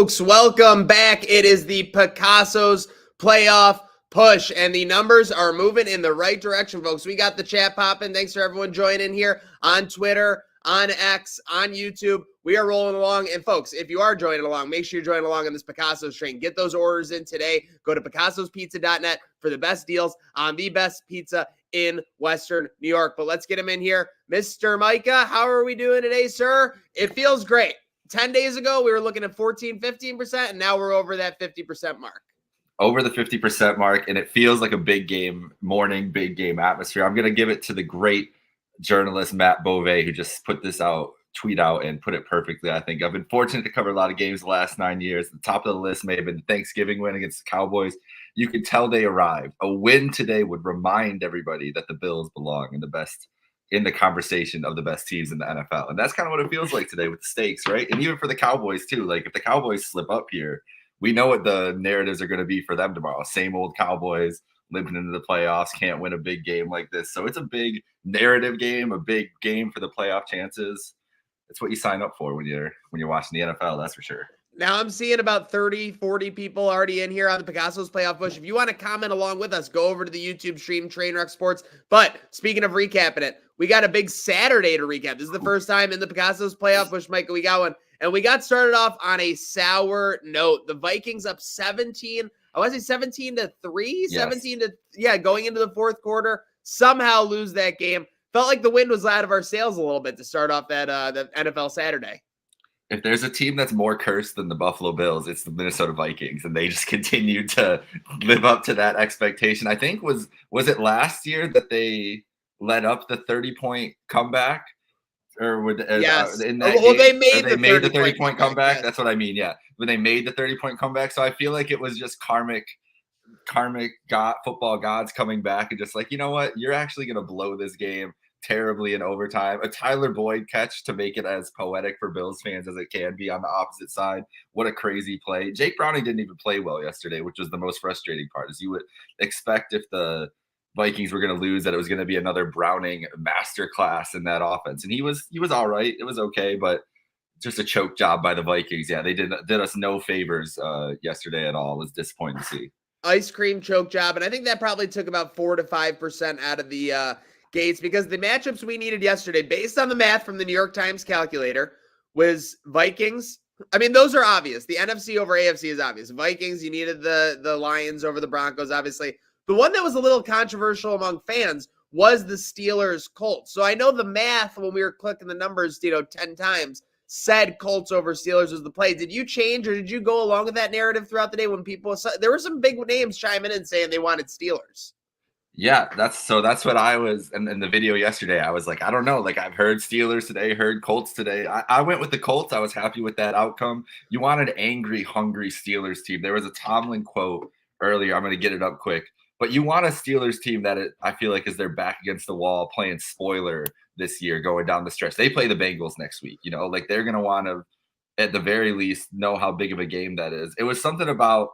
folks, welcome back. It is the Picasso's playoff push, and the numbers are moving in the right direction, folks. We got the chat popping. Thanks for everyone joining here on Twitter, on X, on YouTube. We are rolling along, and folks, if you are joining along, make sure you're joining along on this Picasso's train. Get those orders in today. Go to picassospizza.net for the best deals on the best pizza in Western New York. But let's get him in here. Mr. Micah, how are we doing today, sir? It feels great. 10 days ago, we were looking at 14, 15%, and now we're over that 50% mark. Over the 50% mark, and it feels like a big game morning, big game atmosphere. I'm going to give it to the great journalist Matt Bove, who just put this tweet out and put it perfectly. I think I've been fortunate to cover a lot of games the last 9 years. The top of the list may have been the Thanksgiving win against the Cowboys. You could tell they arrived. A win today would remind everybody that the Bills belong in the conversation of the best teams in the NFL. And that's kind of what it feels like today with the stakes, right? And even for the Cowboys too. Like if the Cowboys slip up here, we know what the narratives are going to be for them tomorrow. Same old Cowboys limping into the playoffs, can't win a big game like this. So it's a big narrative game, a big game for the playoff chances. It's what you sign up for when you're watching the NFL, that's for sure. Now I'm seeing about 30, 40 people already in here on the Picasso's playoff push. If you want to comment along with us, go over to the YouTube stream, Trainwreck Sports. But speaking of recapping it, we got a big Saturday to recap. This is the first time in the Picasso's playoff push, Michael, we got one. And we got started off on a sour note. The Vikings up 17. I want to say 17-3, yes. Going into the fourth quarter, somehow lose that game. Felt like the wind was out of our sails a little bit to start off that NFL Saturday. If there's a team that's more cursed than the Buffalo Bills, it's the Minnesota Vikings, and they just continue to live up to that expectation. I think was it last year that they led up the 30-point comeback, or yes? In that well, game, they made the 30-point comeback. Yes. That's what I mean. Yeah, when they made the 30-point comeback. So I feel like it was just karmic football gods coming back and just like, you know what, you're actually gonna blow this game terribly in overtime. A Tyler Boyd catch to make it as poetic for Bills fans as it can be on the opposite side. What a crazy play. Jake Browning didn't even play well yesterday, which was the most frustrating part. As you would expect if the Vikings were going to lose, that it was going to be another Browning masterclass in that offense. And he was all right. It was okay, but just a choke job by the Vikings. Yeah, they did us no favors yesterday at all. It was disappointing to see. Ice cream choke job. And I think that probably took about 4 to 5% out of the gates, because the matchups we needed yesterday, based on the math from the New York Times calculator, was Vikings. I mean, those are obvious. The NFC over AFC is obvious. Vikings, you needed the Lions over the Broncos, obviously. The one that was a little controversial among fans was the Steelers Colts. So I know the math when we were clicking the numbers, 10 times, said Colts over Steelers was the play. Did you change, or did you go along with that narrative throughout the day when people saw, there were some big names chiming in saying they wanted Steelers? Yeah, that's what I was in the video yesterday. I was like, I don't know. Like, I've heard Steelers today, heard Colts today. I went with the Colts. I was happy with that outcome. You wanted an angry, hungry Steelers team. There was a Tomlin quote earlier. I'm going to get it up quick. But you want a Steelers team that I feel like is their back against the wall, playing spoiler this year, going down the stretch. They play the Bengals next week. Like they're going to want to, at the very least, know how big of a game that is. It was something about,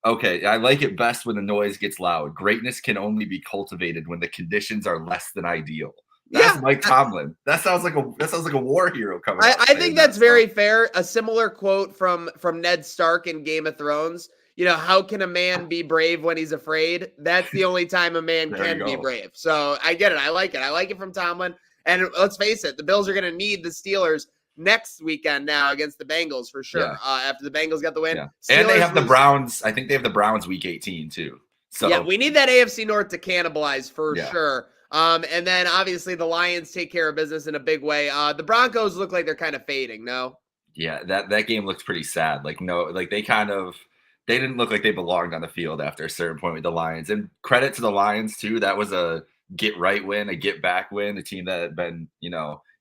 okay, I like it best when the noise gets loud. Greatness can only be cultivated when the conditions are less than ideal. That's Mike Tomlin. That sounds like a war hero coming. I think that's very fair. A similar quote from Ned Stark in Game of Thrones. How can a man be brave when he's afraid? That's the only time a man can be brave. So I get it. I like it. I like it from Tomlin. And let's face it, the Bills are going to need the Steelers next weekend now against the Bengals for sure. Yeah. After the Bengals got the win. Yeah. And they have the Browns. I think they have the Browns week 18 too. So yeah, we need that AFC North to cannibalize for sure. And then obviously the Lions take care of business in a big way. The Broncos look like they're kind of fading, no? Yeah, that game looks pretty sad. They didn't look like they belonged on the field after a certain point with the Lions. And credit to the Lions too. That was a get right win, a get back win. A team that had been,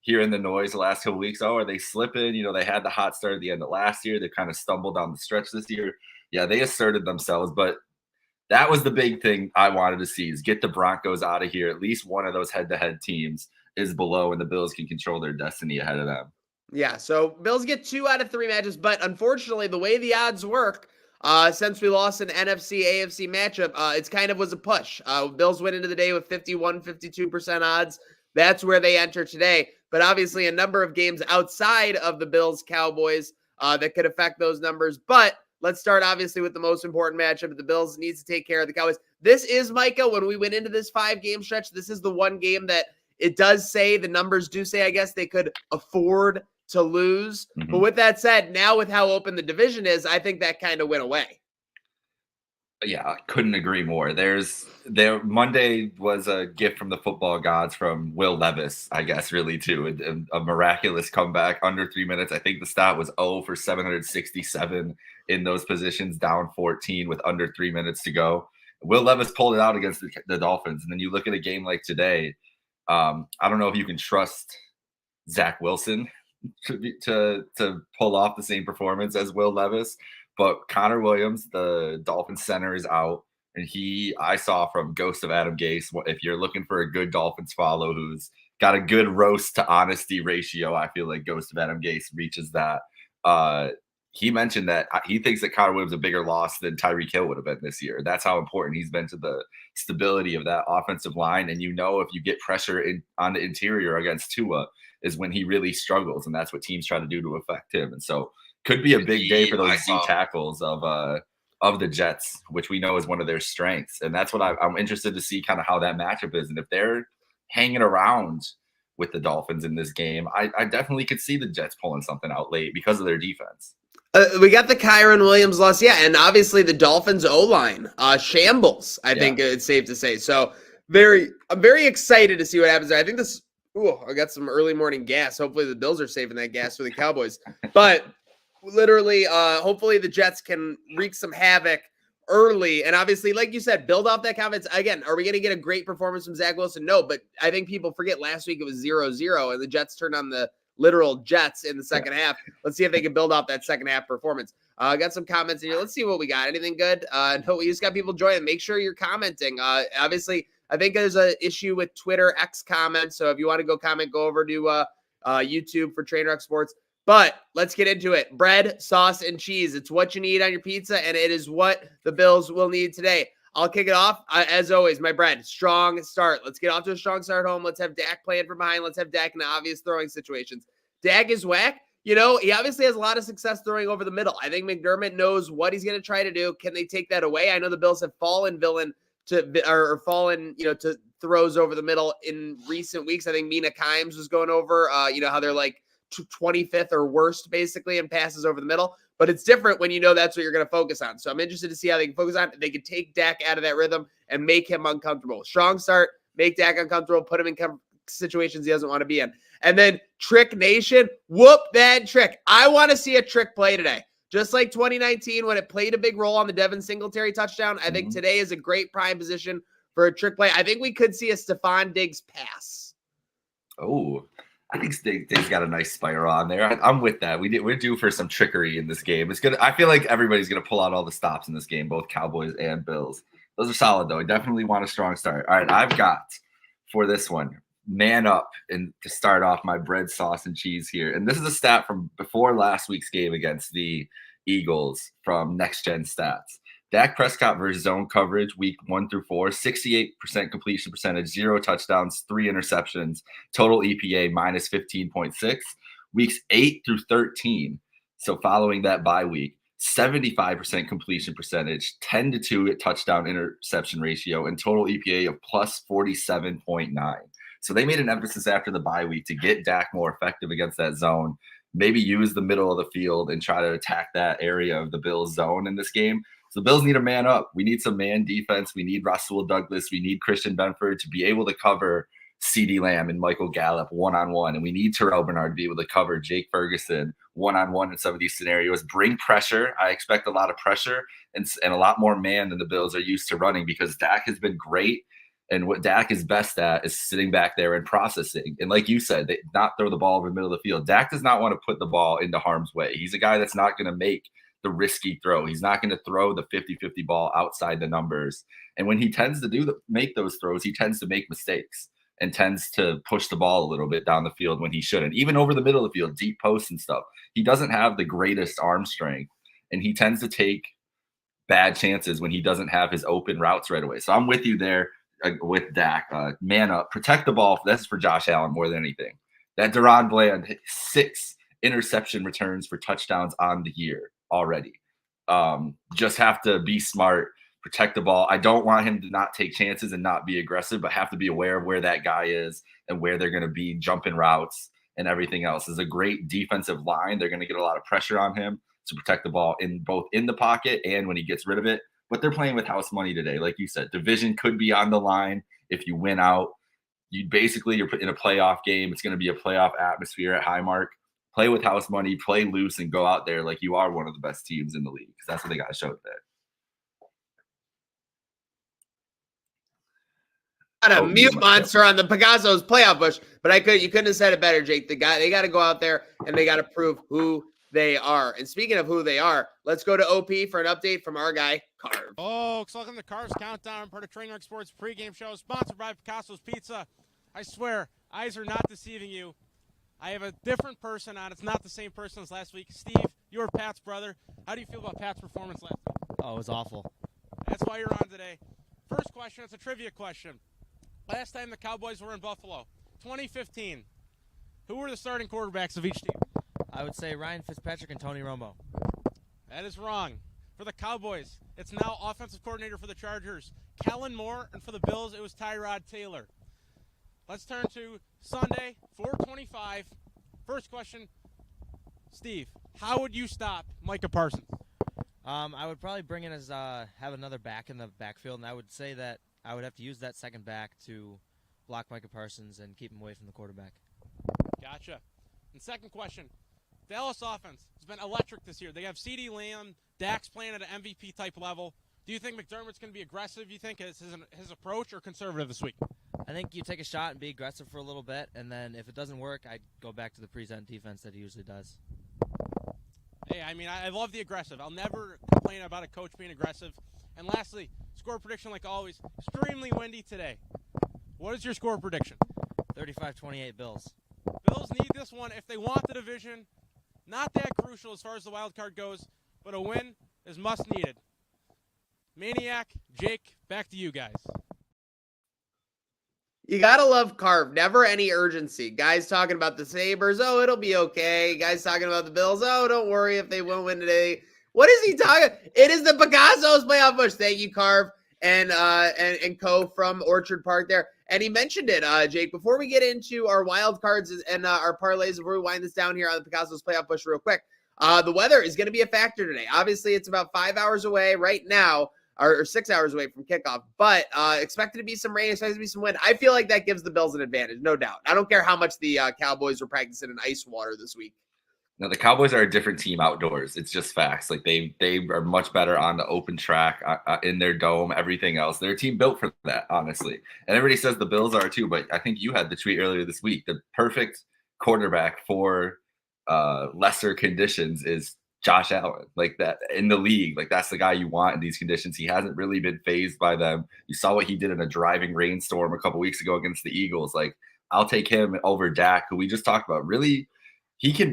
hearing the noise the last couple weeks. Oh, are they slipping? They had the hot start at the end of last year. They kind of stumbled down the stretch this year. Yeah, they asserted themselves, but that was the big thing I wanted to see, is get the Broncos out of here. At least one of those head-to-head teams is below, and the Bills can control their destiny ahead of them. Yeah, so Bills get 2 out of 3 matches, but unfortunately, the way the odds work, since we lost an NFC-AFC matchup, it's kind of was a push. Bills went into the day with 51, 52% odds. That's where they enter today. But obviously a number of games outside of the Bills-Cowboys that could affect those numbers. But let's start obviously with the most important matchup. The Bills needs to take care of the Cowboys. This is, Micah, when we went into this 5-game stretch, this is the one game that it does say, the numbers do say, I guess, they could afford to lose. Mm-hmm. But with that said, now with how open the division is, I think that kind of went away. Yeah, I couldn't agree more. Monday was a gift from the football gods from Will Levis, I guess, really, too. A miraculous comeback under 3 minutes. I think the stat was 0 for 767 in those positions, down 14 with under 3 minutes to go. Will Levis pulled it out against the Dolphins. And then you look at a game like today, I don't know if you can trust Zach Wilson to pull off the same performance as Will Levis. But Connor Williams, the Dolphins center, is out. And I saw from Ghost of Adam Gase, if you're looking for a good Dolphins follow who's got a good roast to honesty ratio, I feel like Ghost of Adam Gase reaches that. He mentioned that he thinks that Connor Williams is a bigger loss than Tyreek Hill would have been this year. That's how important he's been to the stability of that offensive line. And if you get pressure on the interior against Tua is when he really struggles. And that's what teams try to do to affect him. And so could be a big day for those D tackles of the Jets, which we know is one of their strengths. And that's what I'm interested to see kind of how that matchup is. And if they're hanging around with the Dolphins in this game, I definitely could see the Jets pulling something out late because of their defense. We got the Kyron Williams loss. Yeah, and obviously the Dolphins O-line shambles, I think it's safe to say. So I'm very excited to see what happens there. I think I got some early morning gas. Hopefully the Bills are saving that gas for the Cowboys. But literally, hopefully the Jets can wreak some havoc early. And obviously, like you said, build off that confidence. Again, are we going to get a great performance from Zach Wilson? No, but I think people forget last week it was 0-0 and the Jets turned on the literal Jets in the second half. Let's see if they can build off that second half performance. I got some comments in here. Let's see what we got. Anything good? No, we just got people joining. Make sure you're commenting. Obviously, I think there's an issue with Twitter X comments. So if you want to go comment, go over to YouTube for Trainwreck Sports. But let's get into it. Bread, sauce, and cheese. It's what you need on your pizza, and it is what the Bills will need today. I'll kick it off. As always, my bread, strong start. Let's get off to a strong start home. Let's have Dak playing from behind. Let's have Dak in obvious throwing situations. Dak is whack. He obviously has a lot of success throwing over the middle. I think McDermott knows what he's going to try to do. Can they take that away? I know the Bills have fallen to throws over the middle in recent weeks. I think Mina Kimes was going over, how they're like 25th or worst basically in passes over the middle. But it's different when that's what you're going to focus on. So I'm interested to see how they can focus on. They can take Dak out of that rhythm and make him uncomfortable. Strong start, make Dak uncomfortable, put him in situations he doesn't want to be in. And then Trick Nation, whoop that trick. I want to see a trick play today. Just like 2019 when it played a big role on the Devin Singletary touchdown, I think today is a great prime position for a trick play. I think we could see a Stephon Diggs pass. Oh, I think Diggs got a nice spiral on there. I'm with that. We're due for some trickery in this game. It's good. I feel like everybody's going to pull out all the stops in this game, both Cowboys and Bills. Those are solid, though. I definitely want a strong start. All right, I've got for this one, man up and to start off my bread, sauce, and cheese here. And this is a stat from before last week's game against the Eagles from Next Gen Stats. Dak Prescott versus zone coverage week 1 through 4, 68% completion percentage, 0 touchdowns, 3 interceptions, total EPA minus 15.6. Weeks 8 through 13, so following that bye week, 75% completion percentage, 10-2 touchdown interception ratio, and total EPA of plus 47.9. So they made an emphasis after the bye week to get Dak more effective against that zone, maybe use the middle of the field and try to attack that area of the Bills zone in this game. So the Bills need to man up. We need some man defense. We need Russell Douglas. We need Christian Benford to be able to cover CeeDee Lamb and Michael Gallup one-on-one. And we need Terrell Bernard to be able to cover Jake Ferguson one-on-one in some of these scenarios. Bring pressure. I expect a lot of pressure and a lot more man than the Bills are used to running because Dak has been great. And what Dak is best at is sitting back there and processing. And like you said, they not throw the ball over the middle of the field. Dak does not want to put the ball into harm's way. He's a guy that's not going to make the risky throw. He's not going to throw the 50-50 ball outside the numbers. And when he tends to make those throws, he tends to make mistakes and tends to push the ball a little bit down the field when he shouldn't. Even over the middle of the field, deep posts and stuff. He doesn't have the greatest arm strength, and he tends to take bad chances when he doesn't have his open routes right away. So I'm with you there with Dak. Man up, protect the ball. That's for Josh Allen more than anything. That Deron Bland 6 interception returns for touchdowns on the year already. Just have to be smart, protect the ball. I don't want him to not take chances and not be aggressive, but have to be aware of where that guy is and where they're going to be jumping routes and everything else. Is a great defensive line. They're going to get a lot of pressure on him to protect the ball in both in the pocket and when he gets rid of it. But they're playing with house money today. Like you said, division could be on the line if you win out. You're put in a playoff game. It's going to be a playoff atmosphere at Highmark. Play with house money, play loose, and go out there like you are one of the best teams in the league, because that's what they got to show today. Got a mute monster on the Picasso's playoff push, but you couldn't have said it better, Jake. They got to go out there and they got to prove who they are. And speaking of who they are, let's go to OP for an update from our guy, Carv. Folks, welcome to Carv's Countdown, part of Trainwreck Sports pregame show, sponsored by Picasso's Pizza. I swear, eyes are not deceiving you. I have a different person on. It's not the same person as last week. Steve, you were Pat's brother. How do you feel about Pat's performance last week? Oh, it was awful. That's why you're on today. First question, it's a trivia question. Last time the Cowboys were in Buffalo, 2015, who were the starting quarterbacks of each team? I would say Ryan Fitzpatrick and Tony Romo. That is wrong. For the Cowboys, it's now offensive coordinator for the Chargers, Kellen Moore, and for the Bills, it was Tyrod Taylor. Let's turn to Sunday, 4:25. First question, Steve, how would you stop Micah Parsons? I would probably bring in have another back in the backfield, and I would say that I would have to use that second back to block Micah Parsons and keep him away from the quarterback. Gotcha. And second question, Dallas offense has been electric this year. They have CeeDee Lamb, Dak's playing at an MVP type level. Do you think McDermott's going to be aggressive, you think, is his approach, or conservative this week? I think you take a shot and be aggressive for a little bit, and then if it doesn't work, I'd go back to the present defense that he usually does. Hey, I mean, I love the aggressive. I'll never complain about a coach being aggressive. And lastly, score prediction like always, extremely windy today. What is your score prediction? 35-28 Bills. Bills need this one if they want the division. Not that crucial as far as the wild card goes, but a win is must needed. Maniac, Jake, back to you guys. You gotta love Carv. Never any urgency. Guys talking about the Sabres. Oh, it'll be okay. Guys talking about the Bills. Oh, don't worry if they won't win today. What is he talking? It is the Picasso's playoff push. Thank you, Carv and Co from Orchard Park there. And he mentioned it, Jake. Before we get into our wild cards and our parlays, before we wind this down here on the Picasso's playoff push real quick, the weather is going to be a factor today. Obviously, it's about 5 hours away right now, or 6 hours away from kickoff, but expected to be some rain, expected to be some wind. I feel like that gives the Bills an advantage, no doubt. I don't care how much the Cowboys were practicing in ice water this week. No, the Cowboys are a different team outdoors. It's just facts. Like they are much better on the open track, in their dome, everything else. They're a team built for that, honestly. And everybody says the Bills are too, but I think you had the tweet earlier this week. The perfect quarterback for lesser conditions is Josh Allen, like that in the league. Like that's the guy you want in these conditions. He hasn't really been fazed by them. You saw what he did in a driving rainstorm a couple weeks ago against the Eagles. Like I'll take him over Dak, who we just talked about. Really,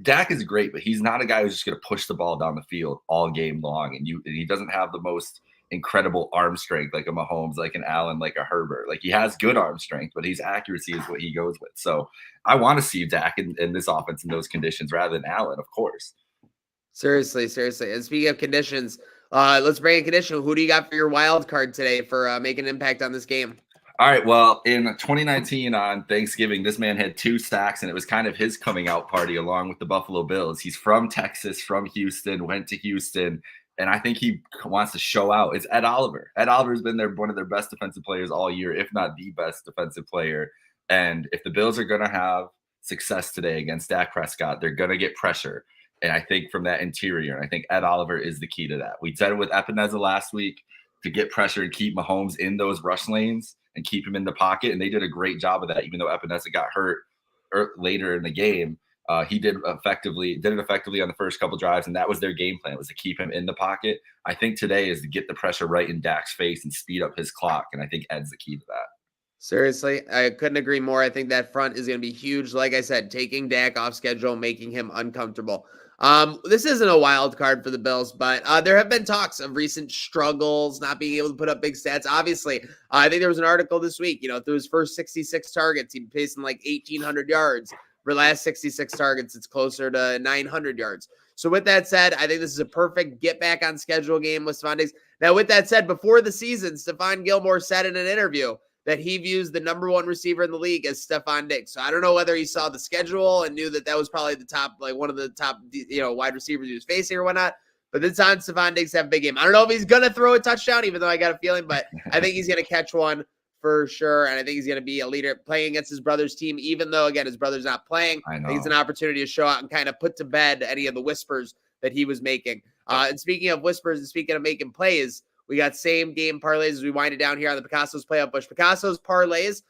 Dak is great, but he's not a guy who's just going to push the ball down the field all game long. And he doesn't have the most incredible arm strength like a Mahomes, like an Allen, like a Herbert. Like he has good arm strength, but his accuracy is what he goes with. So I want to see Dak in this offense in those conditions rather than Allen, of course. Seriously. And speaking of conditions, let's bring in condition. Who do you got for your wild card today for making an impact on this game? All right. Well, in 2019 on Thanksgiving, this man had 2 sacks, and it was kind of his coming out party along with the Buffalo Bills. He's from Texas, from Houston, went to Houston, and I think he wants to show out. It's Ed Oliver. Ed Oliver's been one of their best defensive players all year, if not the best defensive player. And if the Bills are going to have success today against Dak Prescott, they're going to get pressure. And I think from that interior, and I think Ed Oliver is the key to that. We said it with Epineza last week to get pressure and keep Mahomes in those rush lanes and keep him in the pocket. And they did a great job of that, even though Epineza got hurt later in the game. He did it effectively on the first couple drives, and that was their game plan, was to keep him in the pocket. I think today is to get the pressure right in Dak's face and speed up his clock, and I think Ed's the key to that. Seriously, I couldn't agree more. I think that front is going to be huge. Like I said, taking Dak off schedule, making him uncomfortable. This isn't a wild card for the Bills, but there have been talks of recent struggles, not being able to put up big stats. Obviously, I think there was an article this week, through his first 66 targets, he pacing like 1,800 yards. last 66 targets, it's closer to 900 yards. So with that said, I think this is a perfect get back on schedule game with Stephon Diggs. Now, with that said, before the season, Stephon Gilmore said in an interview that he views the number one receiver in the league as Stephon Diggs. So I don't know whether he saw the schedule and knew that that was probably the top, like one of the top, wide receivers he was facing or whatnot. But this time, Stephon Diggs have a big game. I don't know if he's going to throw a touchdown, even though I got a feeling, but I think he's going to catch one for sure. And I think he's going to be a leader playing against his brother's team, even though, again, his brother's not playing. I think it's an opportunity to show out and kind of put to bed any of the whispers that he was making. And speaking of whispers and speaking of making plays, we got same game parlays as we wind it down here on the Picasso's Playoff Push. Picasso's parlays.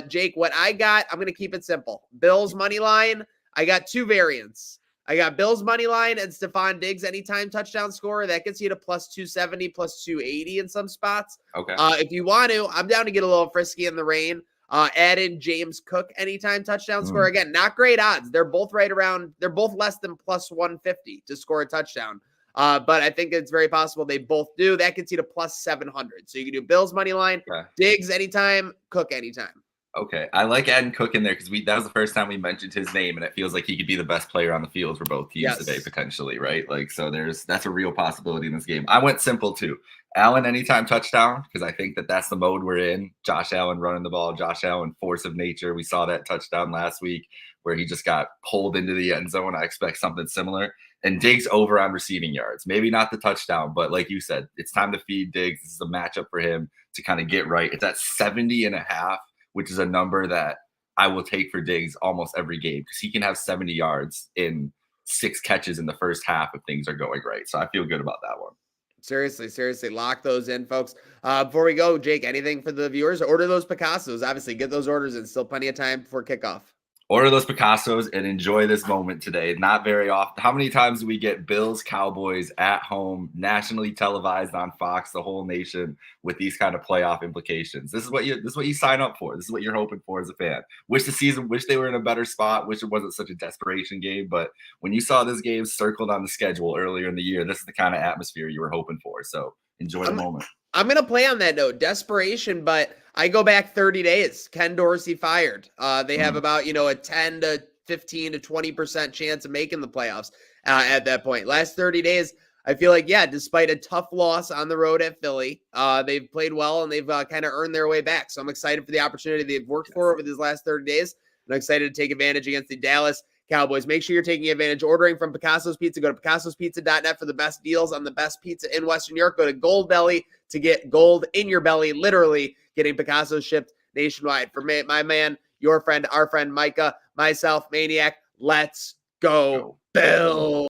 Jake, what I got, I'm going to keep it simple. Bills money line. I got two variants. I got Bills money line and Stephon Diggs anytime touchdown scorer. That gets you to plus 270, plus 280 in some spots. Okay. If you want to, I'm down to get a little frisky in the rain. Add in James Cook anytime touchdown scorer. Again, not great odds. They're both they're both less than plus 150 to score a touchdown. But I think it's very possible they both do. That gets you to plus 700. So you can do Bills money line, Diggs anytime, Cook anytime. Okay, I like adding Cook in there because that was the first time we mentioned his name, and it feels like he could be the best player on the field for both teams today, potentially, right? Like, so that's a real possibility in this game. I went simple too. Allen anytime touchdown because I think that's the mode we're in. Josh Allen running the ball, Josh Allen force of nature. We saw that touchdown last week where he just got pulled into the end zone. I expect something similar. And Diggs over on receiving yards. Maybe not the touchdown, but like you said, it's time to feed Diggs. This is a matchup for him to kind of get right. It's at 70.5. Which is a number that I will take for Diggs almost every game because he can have 70 yards in 6 catches in the first half if things are going right. So I feel good about that one. Seriously, lock those in, folks. Before we go, Jake, anything for the viewers? Order those Picassos. Obviously, get those orders in. Still plenty of time before kickoff. Order those Picassos and enjoy this moment today. Not very often. How many times do we get Bills, Cowboys at home, nationally televised on Fox, the whole nation, with these kind of playoff implications? This is what you sign up for. This is what you're hoping for as a fan. Wish they were in a better spot. Wish it wasn't such a desperation game. But when you saw this game circled on the schedule earlier in the year, this is the kind of atmosphere you were hoping for. So enjoy the moment. I'm going to play on that note. Desperation, but I go back 30 days. Ken Dorsey fired. They have about, a 10 to 15 to 20% chance of making the playoffs at that point. Last 30 days, I feel like, despite a tough loss on the road at Philly, they've played well and they've kind of earned their way back. So I'm excited for the opportunity they've worked for over these last 30 days. And I'm excited to take advantage against the Dallas Cowboys. Make sure you're taking advantage. Ordering from Picasso's Pizza. Go to picassospizza.net for the best deals on the best pizza in Western New York. Go to Gold Belly to get gold in your belly, literally getting Picasso shipped nationwide. For my man, your friend, our friend Micah, myself, Maniac, let's go Bill.